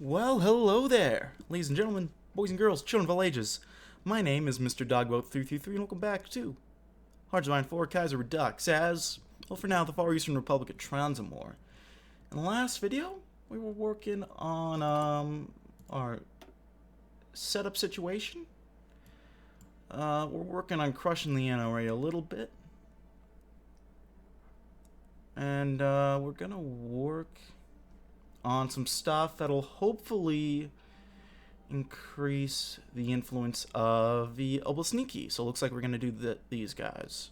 Well, hello there, ladies and gentlemen, boys and girls, children of all ages. My name is Mr. Dogboat333, and welcome back to Hearts of Iron 4 Kaiserredux as, well, for now, the Far Eastern Republic of Transamur. In the last video, we were working on our setup situation. We're working on crushing the NRA a little bit. And we're gonna work on some stuff that'll hopefully increase the influence of the Oblesniki. So it looks like we're gonna do these guys.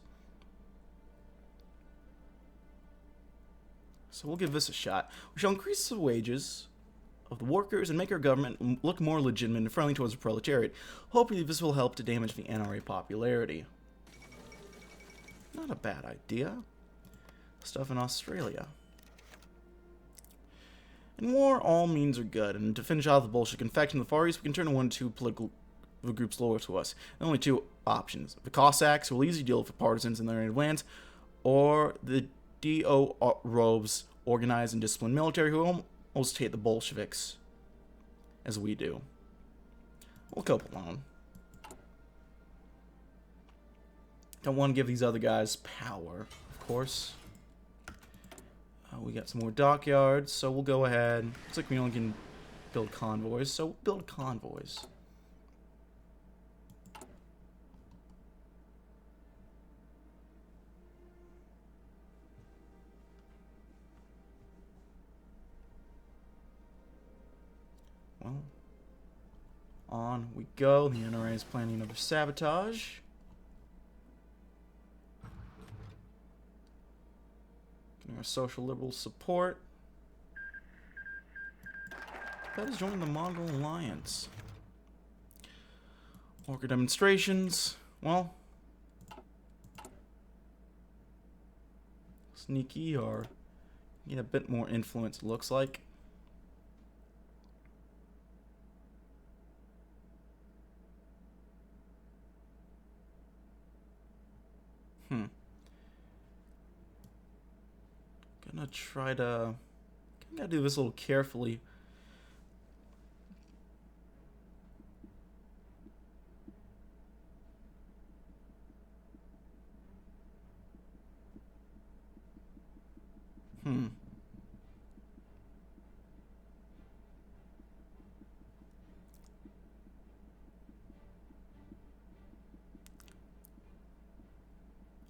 So we'll give this a shot. We shall increase the wages of the workers and make our government look more legitimate and friendly towards the proletariat. Hopefully this will help to damage the NRA popularity. Not a bad idea. Stuff in Australia. In war, all means are good, and to finish off the Bolshevik infection in the Far East, we can turn to one or two political groups loyal to us. There are only two options. The Cossacks, who will easily deal with the partisans in their native lands, or the D.O. Robes, organized and disciplined military, who almost hate the Bolsheviks, as we do. We'll cope alone. Don't want to give these other guys power, of course. We got some more dockyards, so we'll go ahead. Looks like we only can build convoys, so we'll build convoys. Well, on we go. The NRA is planning another sabotage. Our social liberal support. That is joining the Mongol Alliance. Worker demonstrations. Well, sneaky or get a bit more influence, it looks like. Gonna try to... Gotta do this a little carefully.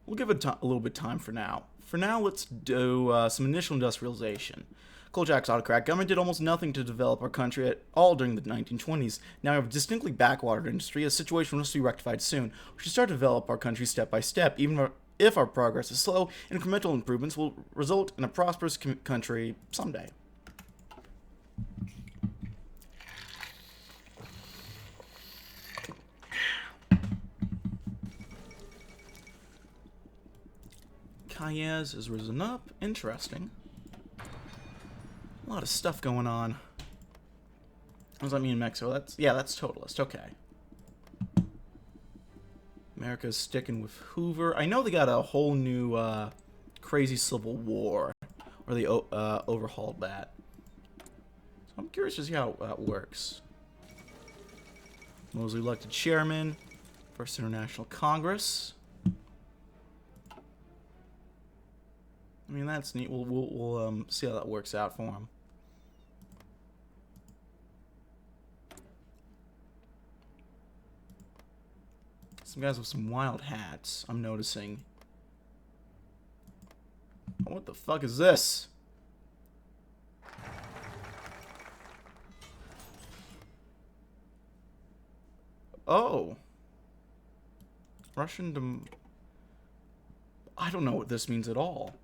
We'll give it a little bit of time for now. For now, let's do some initial industrialization. Kolchak's autocrat government did almost nothing to develop our country at all during the 1920s. Now we have a distinctly backwatered industry. A situation must be rectified soon. We should start to develop our country step by step. Even if our progress is slow, incremental improvements will result in a prosperous country someday. Kayez has risen up. Interesting. A lot of stuff going on. What does that mean in Mexico? That's totalist. Okay. America's sticking with Hoover. I know they got a whole new crazy civil war, where they overhauled that. So I'm curious to see how that works. Mosley elected chairman, First International Congress. I mean, that's neat. We'll see how that works out for him. Some guys with some wild hats, I'm noticing. Oh, what the fuck is this? Oh. Russian I don't know what this means at all.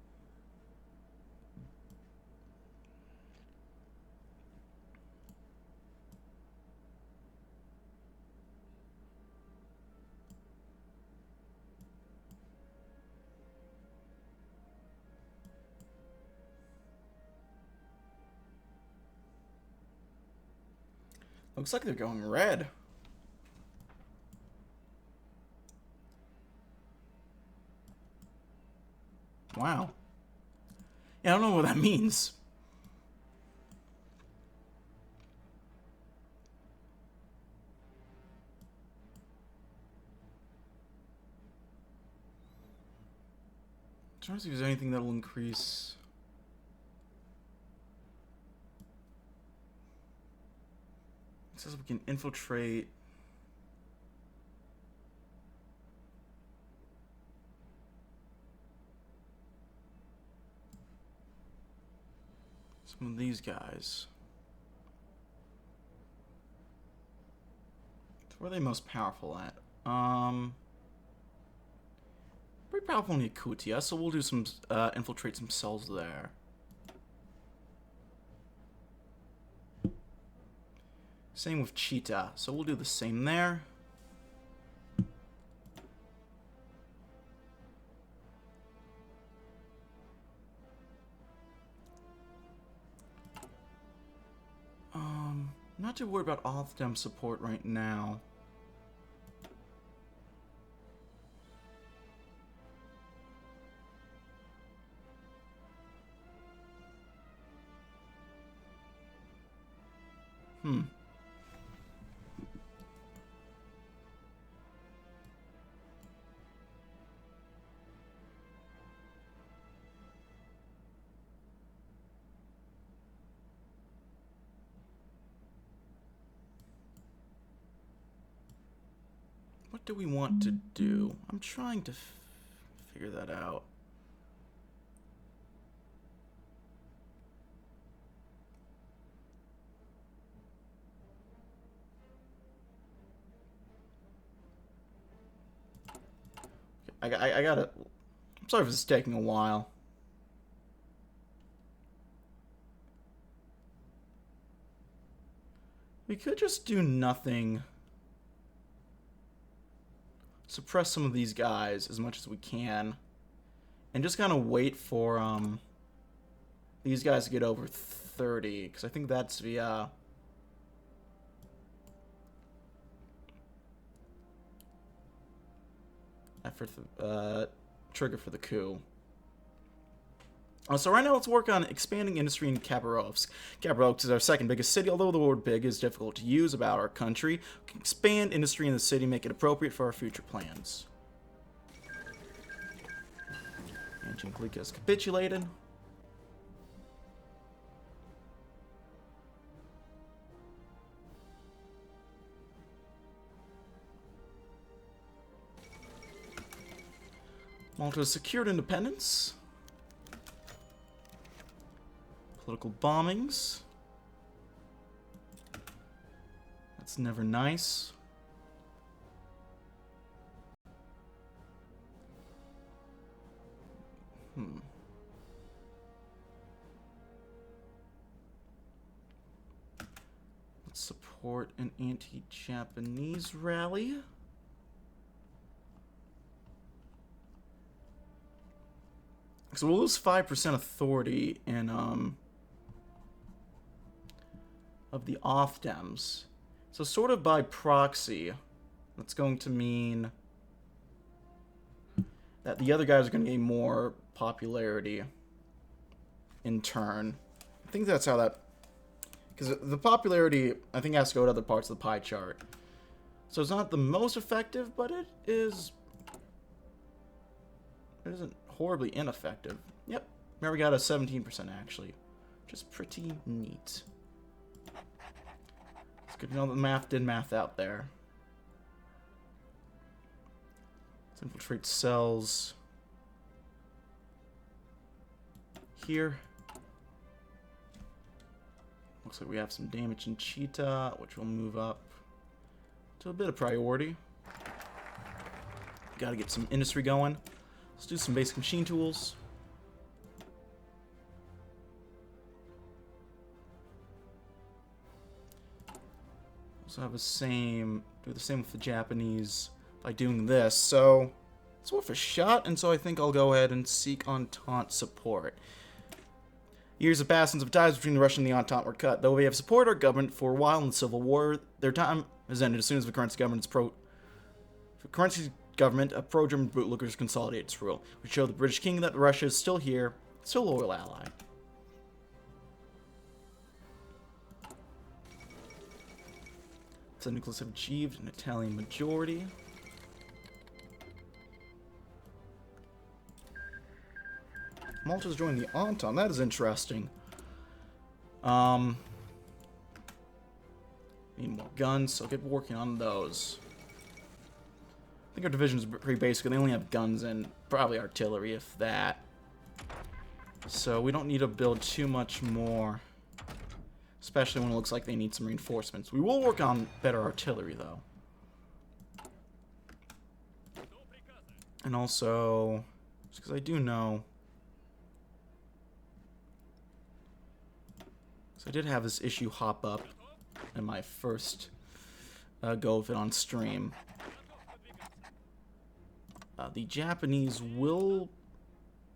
Looks like they're going red. Wow. Yeah, I don't know what that means. trying to see if there's anything that'll increase. It says we can infiltrate. Some of these guys. So where are they most powerful at? Pretty powerful in Yakutia, so we'll do some infiltrate some cells there. Same with Cheetah, so we'll do the same there. Not too worried about off-dem support right now. What do we want to do? I'm trying to figure that out. I gotta... I'm sorry if this is taking a while. We could just do nothing. Suppress some of these guys as much as we can. And just kind of wait for these guys to get over 30. Because I think that's the... trigger for the coup. So right now, let's work on expanding industry in Kaiserredux. Kaiserredux is our second biggest city, although the word big is difficult to use about our country. We can expand industry in the city, make it appropriate for our future plans. And Jinklika has capitulated. Malta has secured independence. Political bombings. That's never nice. Let's support an anti-Japanese rally. So we'll lose 5% authority in of the off-dems. So sort of by proxy, that's going to mean that the other guys are going to gain more popularity in turn. I think that's how that... Because the popularity, I think, has to go to other parts of the pie chart. So it's not the most effective, but it is... It isn't horribly ineffective. Yep. There we got a 17% actually. Which is pretty neat. It's good to know that the math did math out there. Let's infiltrate cells here. Looks like we have some damage in Cheetah, which will move up to a bit of priority. Gotta get some industry going. Let's do some basic machine tools. Also have the same, do the same with the Japanese by doing this. So it's worth a shot, and so I think I'll go ahead and seek Entente support. Years have passed since the ties between the Russian and the Entente were cut. Though we have supported our government for a while in the Civil War, their time has ended as soon as the current government's government, a pro-German bootlickers consolidate its rule, which show the British King that Russia is still here, still a loyal ally. St. Nicholas have achieved an Italian majority. Malta's joined the Entente. That is interesting. Need more guns, so get working on those. I think our division's pretty basic. They only have guns and probably artillery, if that. So we don't need to build too much more. Especially when it looks like they need some reinforcements. We will work on better artillery, though. And also, just because I do know... So I did have this issue hop up in my first go of it on stream. The Japanese will,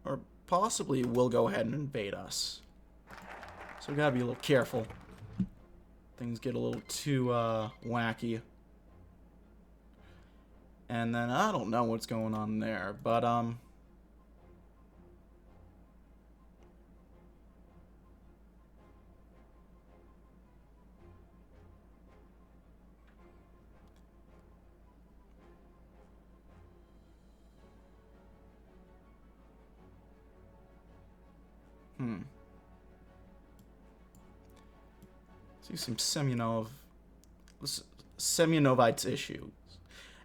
or possibly will, go ahead and invade us. So we gotta be a little careful. Things get a little too wacky. And then I don't know what's going on there, but see some Semyonovites issues.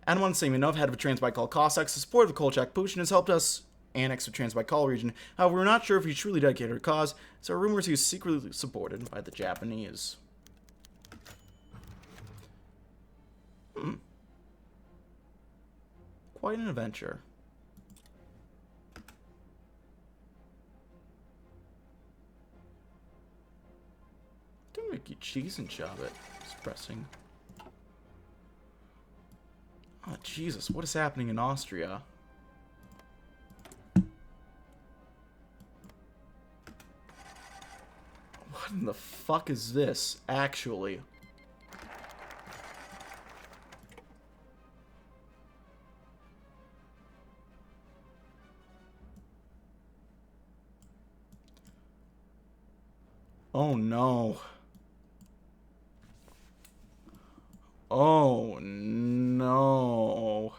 Adaman Semyonov, head of a Transbaikal Cossacks, the support of the Kolchak Putin, has helped us annex the Transbaikal region. However, we're not sure if he's truly dedicated to the cause, so there are rumors he was secretly supported by the Japanese. Quite an adventure. Don't make you cheese and chop it. It's pressing. Oh, Jesus, what is happening in Austria? What in the fuck is this, actually? Oh, no. Oh, no.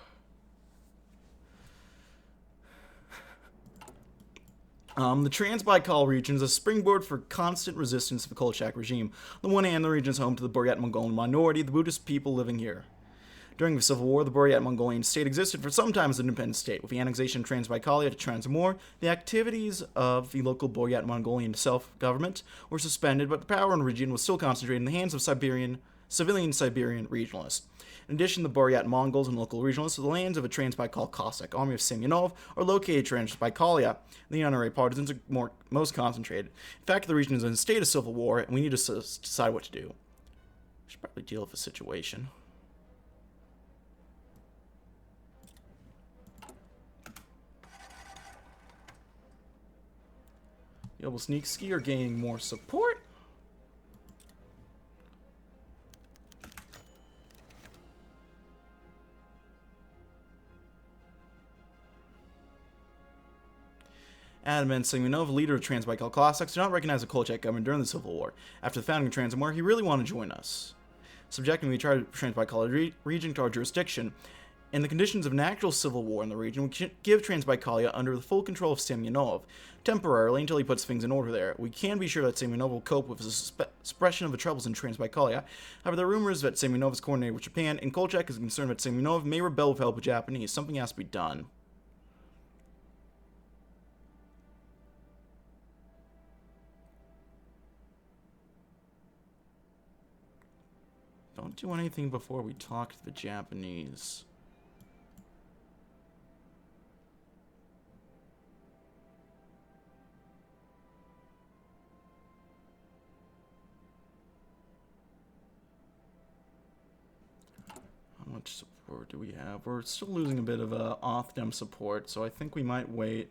The Transbaikal region is a springboard for constant resistance to the Kolchak regime. On the one hand, the region is home to the Buryat Mongolian minority, the Buddhist people living here. During the Civil War, the Buryat Mongolian state existed for some time as an independent state. With the annexation of Transbaikalia to Transamur, the activities of the local Buryat Mongolian self-government were suspended, but the power in the region was still concentrated in the hands of civilian Siberian regionalists. In addition, the Buryat Mongols and local regionalists, the lands of a Transbaikal Cossack army of Semyonov are located in Transbaikalia. The NRA partisans are most concentrated. In fact, the region is in a state of civil war, and we need to decide what to do. We should probably deal with the situation. Yobelsnitsky are gaining more support. Adaman Semyonov, leader of Transbaikal Cossacks, did not recognize the Kolchak government during the Civil War. After the founding of Transamur, he really wanted to join us. Subjecting the entire Transbaikal region to our jurisdiction, in the conditions of an actual civil war in the region, we can give Transbaikalia under the full control of Semyonov, temporarily until he puts things in order there. We can be sure that Semyonov will cope with the suppression of the troubles in Transbaikalia. However, there are rumors that Semyonov is coordinated with Japan, and Kolchak is concerned that Semyonov may rebel with help of Japanese. Something has to be done. Don't do anything before we talk to the Japanese. How much support do we have? We're still losing a bit of Othdem support, so I think we might wait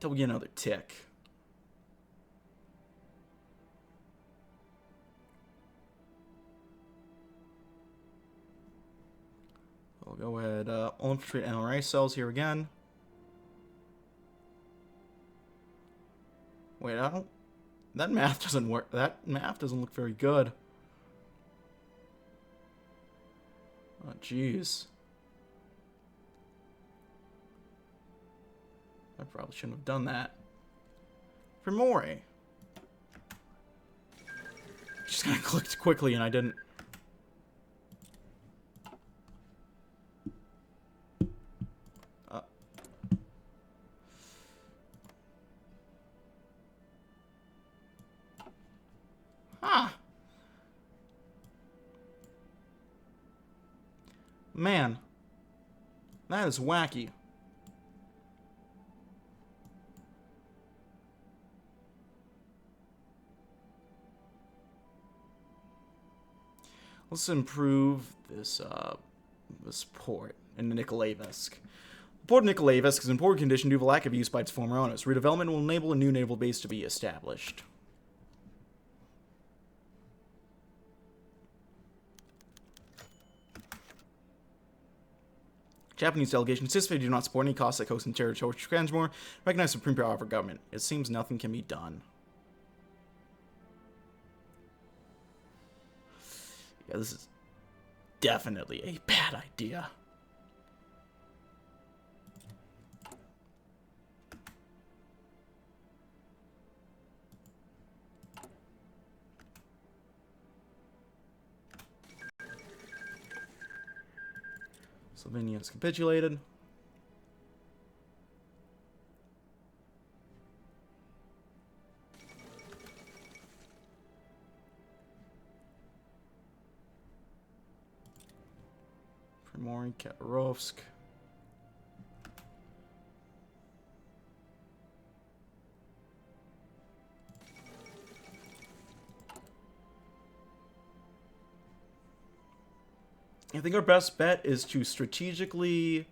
till we get another tick. I'll go ahead, I'll infiltrate NRA cells here again. Wait, I don't... That math doesn't work. That math doesn't look very good. Oh, jeez. I probably shouldn't have done that. Primori. Just kind of clicked quickly and I didn't. Huh. Man. That is wacky. Let's improve this this port in Nikolaevsk. The port of Nikolaevsk is in poor condition due to the lack of use by its former owners. Redevelopment will enable a new naval base to be established. Japanese delegation insists they do not support any costs that coast and territory to Transamur, recognize the supreme power of our government. It seems nothing can be done. Yeah, this is definitely a bad idea. Slovenia has capitulated. Primori, Kaiserredux. I think our best bet is to strategically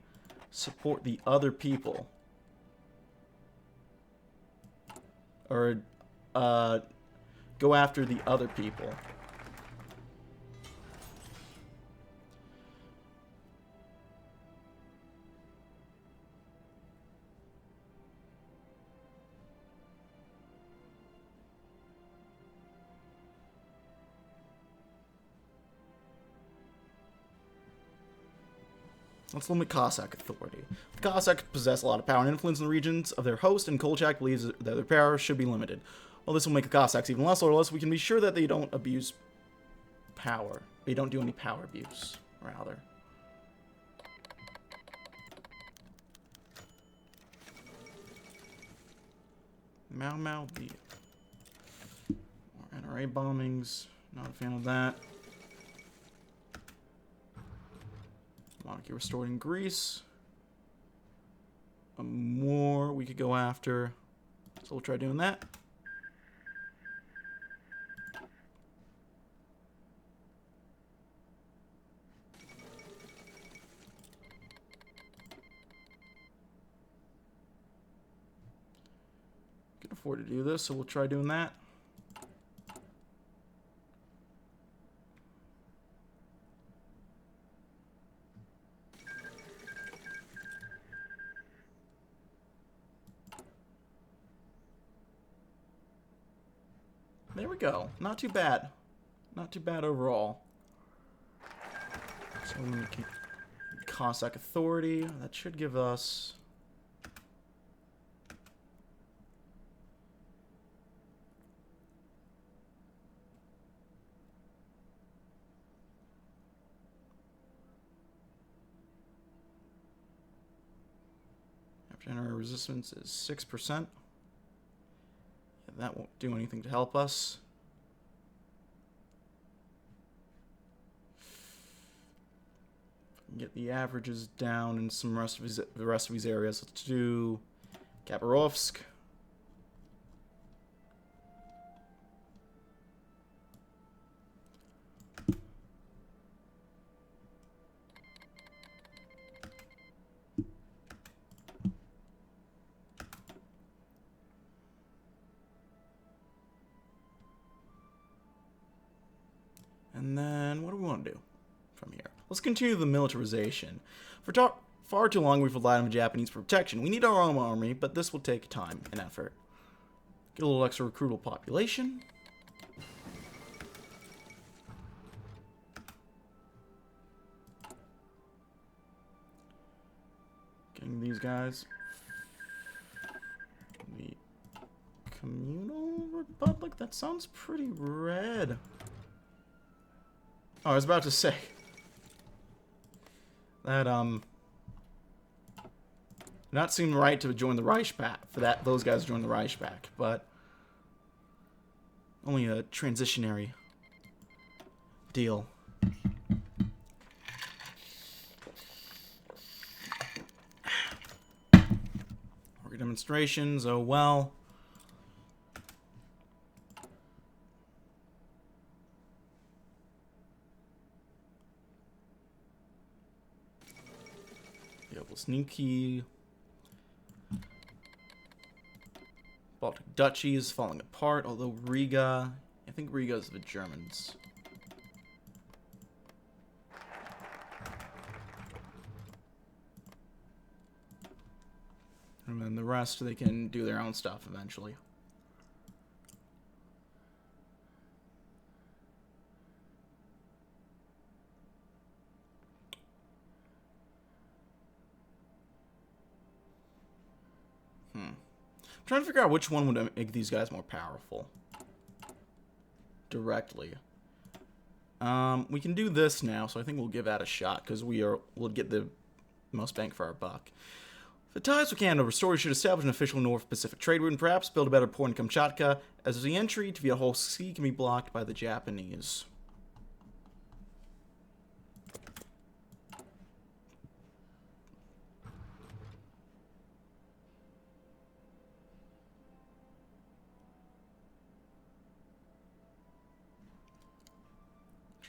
support the other people. Or, go after the other people. Let's limit Cossack authority. The Cossacks possess a lot of power and influence in the regions of their host, and Kolchak believes that their power should be limited. While this will make the Cossacks even less loyalist, we can be sure that they don't abuse power. They don't do any power abuse, rather. Mau Mau B. More NRA bombings. Not a fan of that. Monarchy restored in Greece. More we could go after. So we'll try doing that. Can afford to do this, so we'll try doing that. There we go. Not too bad. Not too bad overall. So we keep Cossack authority. That should give us... General resistance is 6%. That won't do anything to help us. Get the averages down in some the rest of these areas. Let's do Kaiserredux. And then, what do we want to do from here? Let's continue the militarization. For far too long, we've relied on the Japanese for protection. We need our own army, but this will take time and effort. Get a little extra recruitable population. Getting these guys Communal Republic? That sounds pretty red. Oh, I was about to say that not seem right to join the Reichspakt for that those guys join the Reichspakt, but only a transitionary deal. Worker demonstrations, oh well. Sneaky. Baltic Duchy is falling apart, although Riga... I think Riga is the Germans. And then the rest, they can do their own stuff eventually. I'm trying to figure out which one would make these guys more powerful. Directly. We can do this now, so I think we'll give that a shot, because we'll get the most bang for our buck. The ties with Canada restore, we should establish an official North Pacific trade route and perhaps build a better port in Kamchatka, as the entry to the whole sea can be blocked by the Japanese.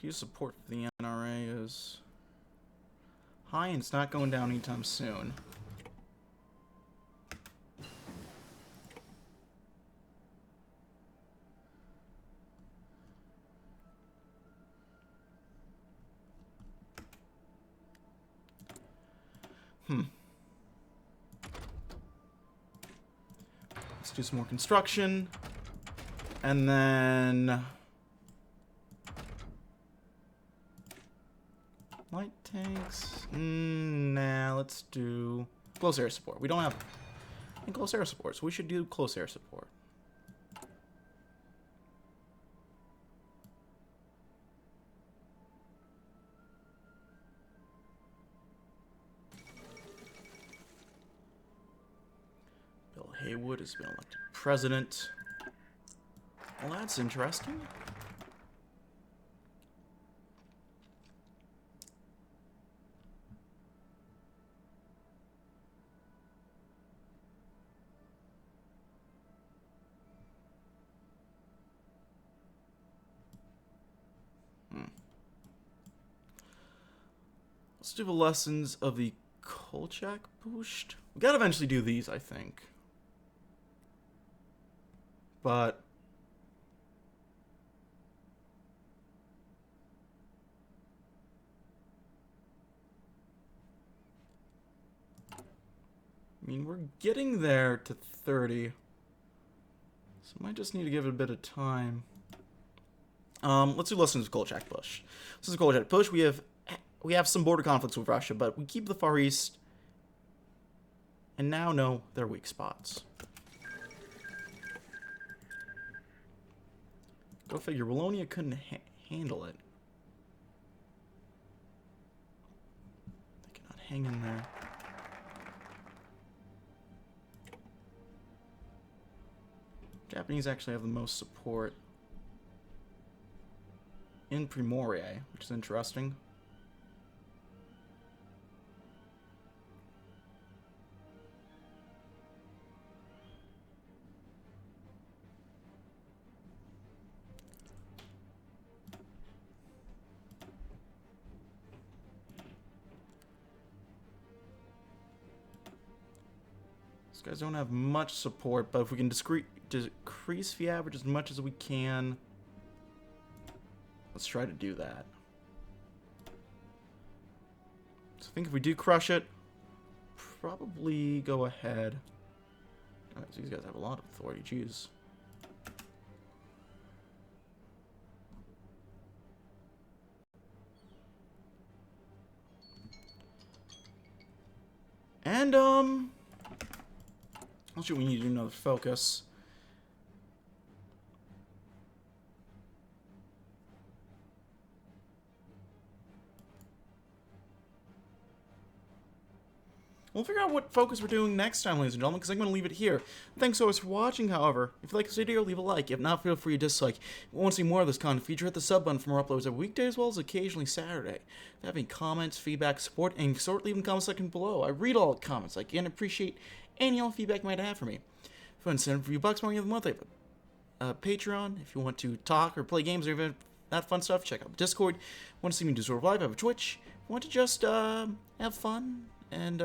Support for the NRA is high, and it's not going down anytime soon. Let's do some more construction, and then light tanks. Nah, let's do close air support. We don't have any close air support, so we should do close air support. Bill Haywood has been elected president. Well, that's interesting. Let's do the lessons of the Kolchak boost. We gotta eventually do these, I think. But I mean, we're getting there to 30. So I might just need to give it a bit of time. Let's do lessons of Kolchak push. This is a Kolchak push. We have some border conflicts with Russia, but we keep the Far East and now know their weak spots. Go figure, Wallonia couldn't handle it. They cannot hang in there. Japanese actually have the most support in Primorie, which is interesting. These guys don't have much support, but if we can decrease the average as much as we can, let's try to do that. So I think if we do crush it, probably go ahead. Alright, so these guys have a lot of authority, jeez. And, actually, we need to do another focus. We'll figure out what focus we're doing next time, ladies and gentlemen, because I'm going to leave it here. Thanks so much for watching, however. If you like this video, leave a like. If not, feel free to dislike. If you want to see more of this content feature, hit the sub button for more uploads every weekday as well as occasionally Saturday. If you have any comments, feedback, support, and sort, leave them in the comment section below. I read all the comments. I can appreciate any all feedback you might have for me. If you want to send a few bucks more of the month, I have a Patreon. If you want to talk or play games or even that fun stuff, check out Discord. Want to see me do sort of live, I have a Twitch. Want to just have fun and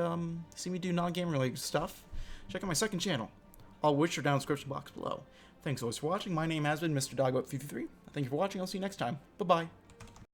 see me do non-game related stuff, check out my second channel, all which are down in the description box below. Thanks so much for watching. My name has been Mr. Dogweb333. Thank you for watching. I'll see you next time. Bye-bye.